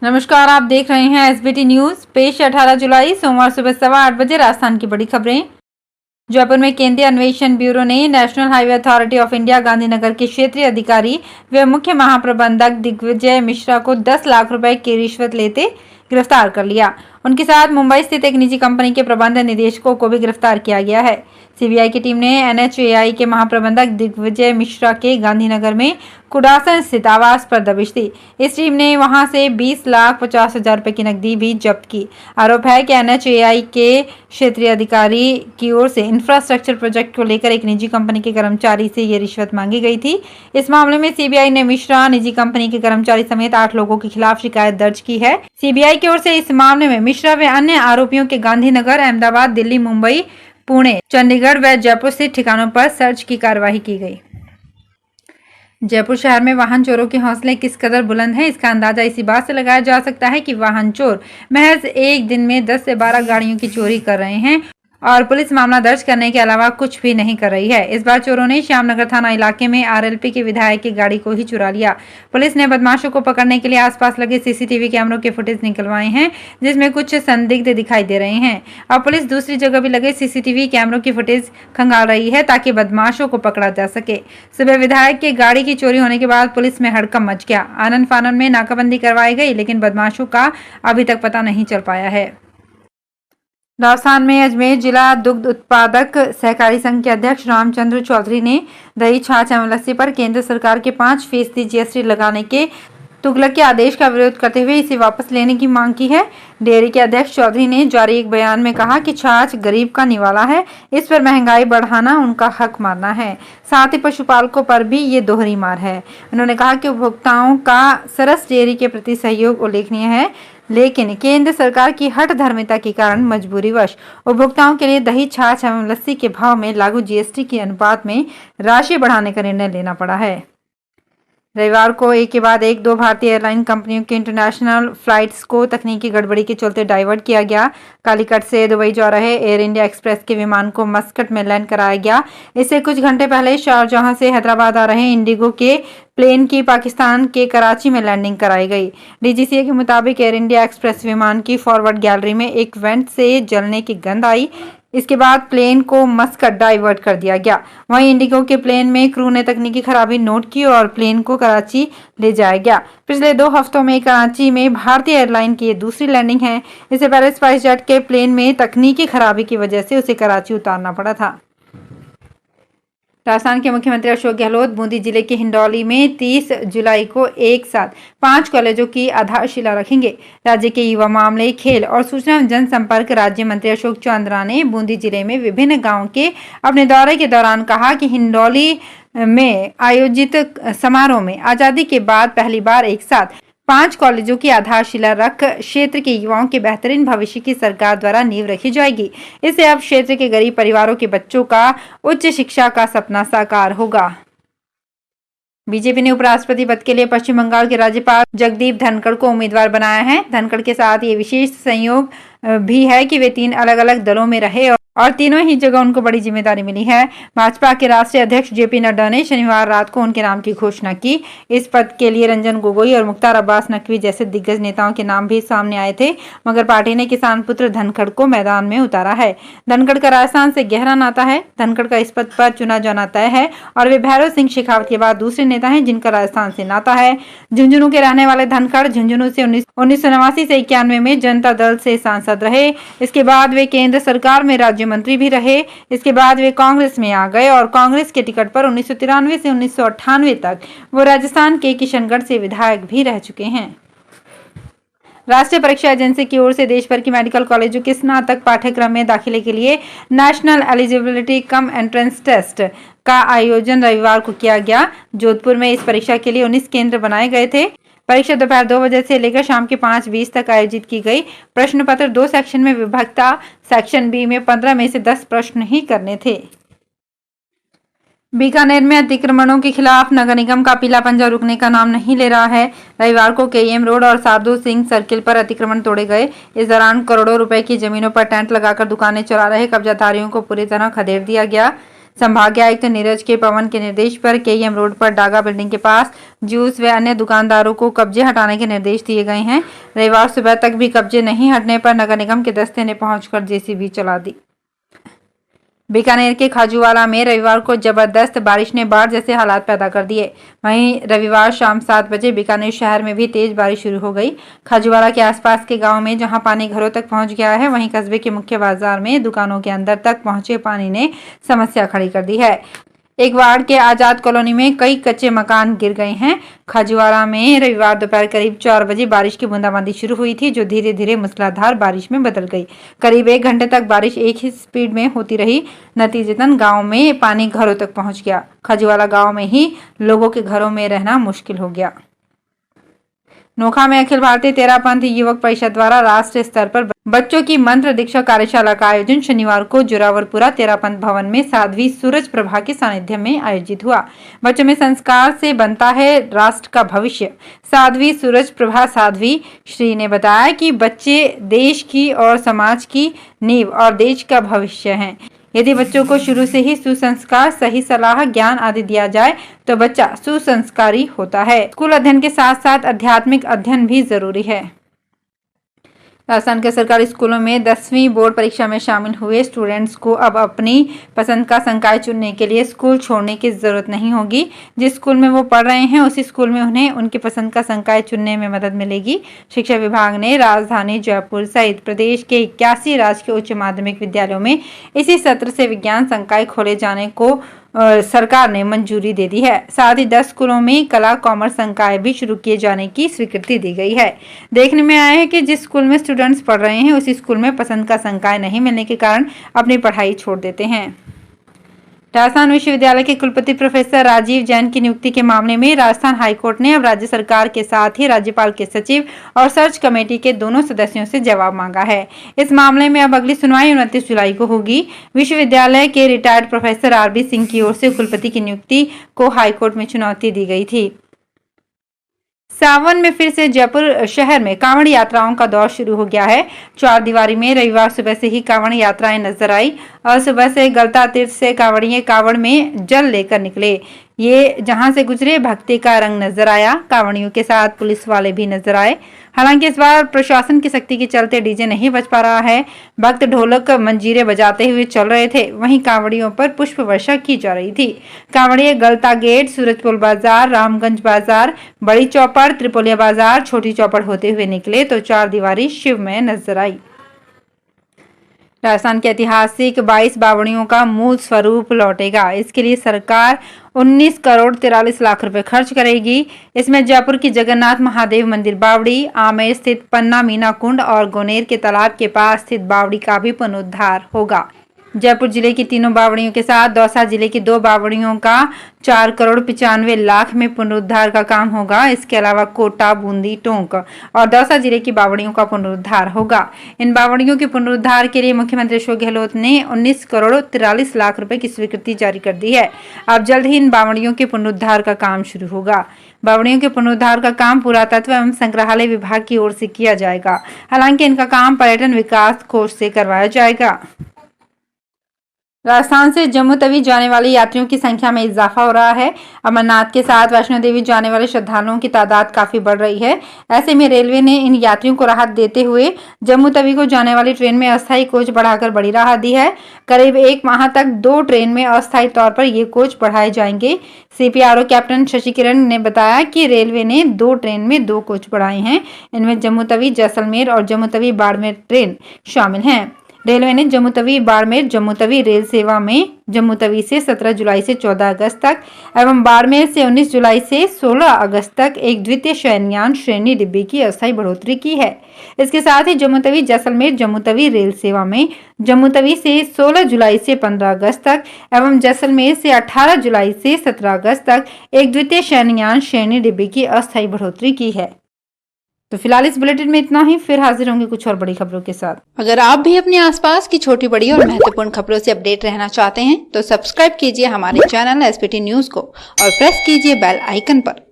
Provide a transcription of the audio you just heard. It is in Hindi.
नमस्कार, आप देख रहे हैं एसबीटी न्यूज। पेश 18 जुलाई सोमवार सुबह 8:15 राजस्थान की बड़ी खबरें। जयपुर में केंद्रीय अन्वेषण ब्यूरो ने national highway authority of India Gandhinagar के क्षेत्रीय अधिकारी व मुख्य महाप्रबंधक दिग्विजय मिश्रा को 10 लाख रुपए की रिश्वत लेते गिरफ्तार कर लिया। उनके साथ मुंबई स्थित एक निजी कंपनी के प्रबंध निदेशकों को भी गिरफ्तार किया गया है। सीबीआई की टीम ने एनएचएआई के महाप्रबंधक दिग्विजय मिश्रा के गांधीनगर में कुडासन स्थित आवास पर दबिश दी। इस टीम ने वहां से 20,50,000 रुपए की नकदी भी जब्त की। आरोप है कि एनएचएआई के क्षेत्रीय अधिकारी की ओर से इंफ्रास्ट्रक्चर प्रोजेक्ट को लेकर एक निजी कंपनी के कर्मचारी से ये रिश्वत मांगी गई थी। इस मामले में सीबीआई ने मिश्रा, निजी कंपनी के कर्मचारी समेत 8 लोगों के खिलाफ शिकायत दर्ज की है। सीबीआई की ओर से इस मामले में मिश्रा व अन्य आरोपियों के गांधीनगर, अहमदाबाद, दिल्ली, मुंबई, पुणे, चंडीगढ़ व जयपुर स्थित ठिकानों पर सर्च की कार्रवाई की गई। जयपुर शहर में वाहन चोरों के हौसले किस कदर बुलंद हैं, इसका अंदाजा इसी बात से लगाया जा सकता है कि वाहन चोर महज एक दिन में 10 से 12 गाड़ियों की चोरी कर रहे हैं और पुलिस मामला दर्ज करने के अलावा कुछ भी नहीं कर रही है। इस बार चोरों ने श्यामनगर थाना इलाके में आरएलपी के विधायक की गाड़ी को ही चुरा लिया। पुलिस ने बदमाशों को पकड़ने के लिए आसपास लगे सीसीटीवी कैमरों के फुटेज निकलवाए हैं, जिसमें कुछ संदिग्ध दिखाई दे रहे हैं। अब पुलिस दूसरी जगह भी लगे सीसीटीवी कैमरों की फुटेज खंगाल रही है ताकि बदमाशों को पकड़ा जा सके। सुबह विधायक की गाड़ी की चोरी होने के बाद पुलिस में हड़कंप मच गया। आनन फानन में नाकाबंदी करवाई गई, लेकिन बदमाशों का अभी तक पता नहीं चल पाया है। राजस्थान में अजमेर जिला दुग्ध उत्पादक सहकारी संघ के अध्यक्ष रामचंद्र चौधरी ने दही, छाछ एवं लस्सी पर केंद्र सरकार के 5% जीएसटी लगाने के तुगलक के आदेश का विरोध करते हुए इसे वापस लेने की मांग की है। डेयरी के अध्यक्ष चौधरी ने जारी एक बयान में कहा कि छाछ गरीब का निवाला है, इस पर महंगाई बढ़ाना उनका हक मानना है। साथ ही पशुपालकों पर भी ये दोहरी मार है। उन्होंने कहा कि उपभोक्ताओं का सरस डेयरी के प्रति सहयोग उल्लेखनीय है, लेकिन केंद्र सरकार की हठ धर्मिता के कारण मजबूरीवश उपभोक्ताओं के लिए दही, छाछ एवं लस्सी के भाव में लागू जीएसटी के अनुपात में राशि बढ़ाने का निर्णय लेना पड़ा है। रविवार को एक के बाद एक 2 भारतीय एयरलाइन कंपनियों के इंटरनेशनल फ्लाइट्स को तकनीकी गड़बड़ी के चलते डाइवर्ट किया गया। कालीकट से दुबई जा रहे एयर इंडिया एक्सप्रेस के विमान को मस्कट में लैंड कराया गया। इससे कुछ घंटे पहले शारजाह से हैदराबाद आ रहे इंडिगो के प्लेन की पाकिस्तान के कराची में लैंडिंग कराई गई। डीजीसीए के मुताबिक एयर इंडिया एक्सप्रेस विमान की फॉरवर्ड गैलरी में एक वेंट से जलने की गंध आई। इसके बाद प्लेन को मस्कट डाइवर्ट कर दिया गया। वहीं इंडिगो के प्लेन में क्रू ने तकनीकी खराबी नोट की और प्लेन को कराची ले जाया गया। पिछले 2 हफ्तों में कराची में भारतीय एयरलाइन की ये दूसरी लैंडिंग है। इससे पहले स्पाइस जेट के प्लेन में तकनीकी खराबी की वजह से उसे कराची उतारना पड़ा था। राजस्थान के मुख्यमंत्री अशोक गहलोत बूंदी जिले के हिंडौली में 30 जुलाई को एक साथ 5 कॉलेजों की आधारशिला रखेंगे। राज्य के युवा मामले, खेल और सूचना एवं जनसंपर्क राज्य मंत्री अशोक चंद्रा ने बूंदी जिले में विभिन्न गांवों के अपने दौरे के दौरान कहा कि हिंडौली में आयोजित समारोह में आजादी के बाद पहली बार एक साथ 5 कॉलेजों की आधारशिला रख क्षेत्र के युवाओं के बेहतरीन भविष्य की सरकार द्वारा नींव रखी जाएगी। इससे अब क्षेत्र के गरीब परिवारों के बच्चों का उच्च शिक्षा का सपना साकार होगा। बीजेपी ने उपराष्ट्रपति पद के लिए पश्चिम बंगाल के राज्यपाल जगदीप धनखड़ को उम्मीदवार बनाया है। धनखड़ के साथ ये विशेष संयोग भी है कि वे 3 अलग-अलग दलों में रहे और तीनों ही जगह उनको बड़ी जिम्मेदारी मिली है। भाजपा के राष्ट्रीय अध्यक्ष जेपी नड्डा ने शनिवार रात को उनके नाम की घोषणा की। इस पद के लिए रंजन गोगोई और मुख्तार अब्बास नकवी जैसे दिग्गज नेताओं के नाम भी सामने आए थे, मगर पार्टी ने किसान पुत्र धनखड़ को मैदान में उतारा है। धनखड़ का राजस्थान से गहरा नाता है। धनखड़ का इस पद पर चुना जाना तय है और वे भैरव सिंह शेखावत के बाद दूसरे नेता हैं जिनका राजस्थान से नाता है। झुंझुनू के रहने वाले धनखड़ झुंझुनू से 1989 से 91 में जनता दल से सांसद रहे। इसके बाद वे केंद्र सरकार में राज्य मंत्री भी रहे। इसके बाद वे कांग्रेस में आ गए और कांग्रेस के टिकट पर 1993 से 1998 तक वो राजस्थान के किशनगढ़ से विधायक भी रह चुके हैं। राष्ट्रीय परीक्षा एजेंसी की ओर से देश भर की मेडिकल कॉलेजों के स्नातक पाठ्यक्रम में दाखिले के लिए national eligibility cum entrance test का आयोजन रविवार को किया गया। जोधपुर में इस परीक्षा के लिए 19 केंद्र बनाए गए थे। परीक्षा दोपहर 2 बजे से लेकर शाम के 5:20 तक आयोजित की गई। प्रश्न पत्र 2 सेक्शन में विभक्त था। सेक्शन बी में 15 में से 10 प्रश्न ही करने थे। बीकानेर में अतिक्रमणों के खिलाफ नगर निगम का पीला पंजा रुकने का नाम नहीं ले रहा है। रविवार को केएम रोड और साधु सिंह सर्किल पर अतिक्रमण तोड़े गए। इस दौरान करोड़ों रुपए की जमीनों पर टेंट लगाकर दुकानें चला रहे कब्जाधारियों को पूरी तरह खदेड़ दिया गया। संभागीय आयुक्त नीरज के पवन के निर्देश पर केईएम रोड पर डागा बिल्डिंग के पास जूस व अन्य दुकानदारों को कब्जे हटाने के निर्देश दिए गए हैं। रविवार सुबह तक भी कब्जे नहीं हटने पर नगर निगम के दस्ते ने पहुंचकर जेसीबी चला दी। बीकानेर के खाजूवाला में रविवार को जबरदस्त बारिश ने बाढ़ जैसे हालात पैदा कर दिए। वहीं रविवार शाम 7 बजे बीकानेर शहर में भी तेज बारिश शुरू हो गई। खाजूवाला के आसपास के गांव में जहां पानी घरों तक पहुंच गया है, वहीं कस्बे के मुख्य बाजार में दुकानों के अंदर तक पहुंचे पानी ने समस्या खड़ी कर दी है। एक वार्ड के आजाद कॉलोनी में कई कच्चे मकान गिर गए हैं। खाजूवाला में रविवार दोपहर करीब 4 बजे बारिश की बूंदाबांदी शुरू हुई थी, जो धीरे धीरे मूसलाधार बारिश में बदल गई। करीब 1 घंटे तक बारिश एक ही स्पीड में होती रही। नतीजतन गांव में पानी घरों तक पहुंच गया। खाजूवाला गांव में ही लोगों के घरों में रहना मुश्किल हो गया। नोखा में अखिल भारतीय तेरापंथ युवक परिषद द्वारा राष्ट्रीय स्तर पर बच्चों की मंत्र दीक्षा कार्यशाला का आयोजन शनिवार को जोरावरपुरा तेरापंथ भवन में साध्वी सूरज प्रभा के सानिध्य में आयोजित हुआ। बच्चों में संस्कार से बनता है राष्ट्र का भविष्य। साध्वी सूरज प्रभा साध्वी श्री ने बताया कि बच्चे देश की और समाज की नींव और देश का भविष्य हैं। यदि बच्चों को शुरू से ही सुसंस्कार, सही सलाह, ज्ञान आदि दिया जाए तो बच्चा सुसंस्कारी होता है। स्कूल अध्ययन के साथ साथ आध्यात्मिक अध्ययन भी जरूरी है। राजस्थान के सरकारी स्कूलों में 10वीं बोर्ड परीक्षा में शामिल हुए स्टूडेंट्स को अब अपनी पसंद का संकाय चुनने के लिए स्कूल छोड़ने की जरूरत नहीं होगी। जिस स्कूल में वो पढ़ रहे हैं उसी स्कूल में उन्हें उनकी पसंद का संकाय चुनने में मदद मिलेगी। शिक्षा विभाग ने राजधानी जयपुर सहित प्रदेश के 81 राजकीय उच्च माध्यमिक विद्यालयों में इसी सत्र से विज्ञान संकाय खोले जाने को सरकार ने मंजूरी दे दी है। साथ ही 10 स्कूलों में कला कॉमर्स संकाय भी शुरू किए जाने की स्वीकृति दी गई है। देखने में आया है कि जिस स्कूल में स्टूडेंट्स पढ़ रहे हैं उसी स्कूल में पसंद का संकाय नहीं मिलने के कारण अपनी पढ़ाई छोड़ देते हैं। राजस्थान विश्वविद्यालय के कुलपति प्रोफेसर राजीव जैन की नियुक्ति के मामले में राजस्थान हाईकोर्ट ने अब राज्य सरकार के साथ ही राज्यपाल के सचिव और सर्च कमेटी के दोनों सदस्यों से जवाब मांगा है। इस मामले में अब अगली सुनवाई 29 जुलाई को होगी। विश्वविद्यालय के रिटायर्ड प्रोफेसर आरबी सिंह की ओर से कुलपति की नियुक्ति को हाईकोर्ट में चुनौती दी गई थी। सावन में फिर से जयपुर शहर में कांवड़ यात्राओं का दौर शुरू हो गया है। चार दीवारी में रविवार सुबह से ही कांवड़ यात्राएं नजर आई और सुबह से गलता तीर्थ से कांवड़िए कांवड़ में जल लेकर निकले। ये जहां से गुजरे भक्ति का रंग नजर आया। कांवड़ियों के साथ पुलिस वाले भी नजर आए। हालांकि इस बार प्रशासन की सख्ती के चलते डीजे नहीं बज पा रहा है। भक्त ढोलक मंजीरे बजाते हुए चल रहे थे। वहीं कांवड़ियों पर पुष्प वर्षा की जा रही थी। कांवड़िए गलता गेट, सूरजपुर बाजार, रामगंज बाजार, बड़ी चौपड़, त्रिपोलिया बाजार, छोटी चौपड़ होते हुए निकले तो चार दीवारी शिवमय नजर आई। राजस्थान के ऐतिहासिक 22 बावड़ियों का मूल स्वरूप लौटेगा। इसके लिए सरकार 19 करोड़ 43 लाख रुपए खर्च करेगी। इसमें जयपुर की जगन्नाथ महादेव मंदिर बावड़ी, आमेर स्थित पन्ना मीना कुंड और गोनेर के तालाब के पास स्थित बावड़ी का भी पुनरुद्धार होगा। जयपुर जिले की तीनों बावड़ियों के साथ दौसा जिले की 2 बावड़ियों का 4 करोड़ 95 लाख में पुनरुद्धार का काम होगा। इसके अलावा कोटा, बूंदी, टोंक और दौसा जिले की बावड़ियों का पुनरुद्धार होगा। इन बावड़ियों के पुनरुद्धार के लिए मुख्यमंत्री अशोक गहलोत ने 19 करोड़ 43 लाख रुपए की स्वीकृति जारी कर दी है। अब जल्द ही इन बावड़ियों के पुनरुद्धार का काम शुरू होगा। बावड़ियों के पुनरुद्धार का काम पुरातत्व एवं संग्रहालय विभाग की ओर से किया जाएगा। हालांकि इनका काम पर्यटन विकास कोष से करवाया जाएगा। राजस्थान से जम्मू तवी जाने वाले यात्रियों की संख्या में इजाफा हो रहा है। अमरनाथ के साथ वैष्णो देवी जाने वाले श्रद्धालुओं की तादाद काफी बढ़ रही है। ऐसे में रेलवे ने इन यात्रियों को राहत देते हुए जम्मू तवी को जाने वाली ट्रेन में अस्थायी कोच बढ़ाकर बड़ी राहत दी है। करीब 1 माह तक 2 ट्रेन में अस्थायी तौर पर ये कोच बढ़ाए जाएंगे। CPRO कैप्टन शशि किरण ने बताया कि रेलवे ने 2 ट्रेन में 2 कोच बढ़ाए हैं। इनमें जम्मू तवी जैसलमेर और जम्मू तवी बाड़मेर ट्रेन शामिल हैं। रेलवे ने जम्मू तवी बाड़मेर जम्मू तवी रेल सेवा में जम्मू तवी से 17 जुलाई से 14 अगस्त तक एवं बाड़मेर से 19 जुलाई से 16 अगस्त तक एक द्वितीय शयनयान श्रेणी डिब्बे की अस्थायी बढ़ोतरी की है। इसके साथ ही जम्मू तवी जैसलमेर जम्मू तवी रेल सेवा में जम्मू तवी से 16 जुलाई से 15 अगस्त तक एवं जैसलमेर से 18 जुलाई से 17 अगस्त तक एक द्वितीय शयनयान श्रेणी डिब्बे की अस्थायी बढ़ोतरी की है। तो फिलहाल इस बुलेटिन में इतना ही। फिर हाजिर होंगे कुछ और बड़ी खबरों के साथ। अगर आप भी अपने आसपास की छोटी बड़ी और महत्वपूर्ण खबरों से अपडेट रहना चाहते हैं तो सब्सक्राइब कीजिए हमारे चैनल SPT न्यूज को और प्रेस कीजिए बेल आइकन पर।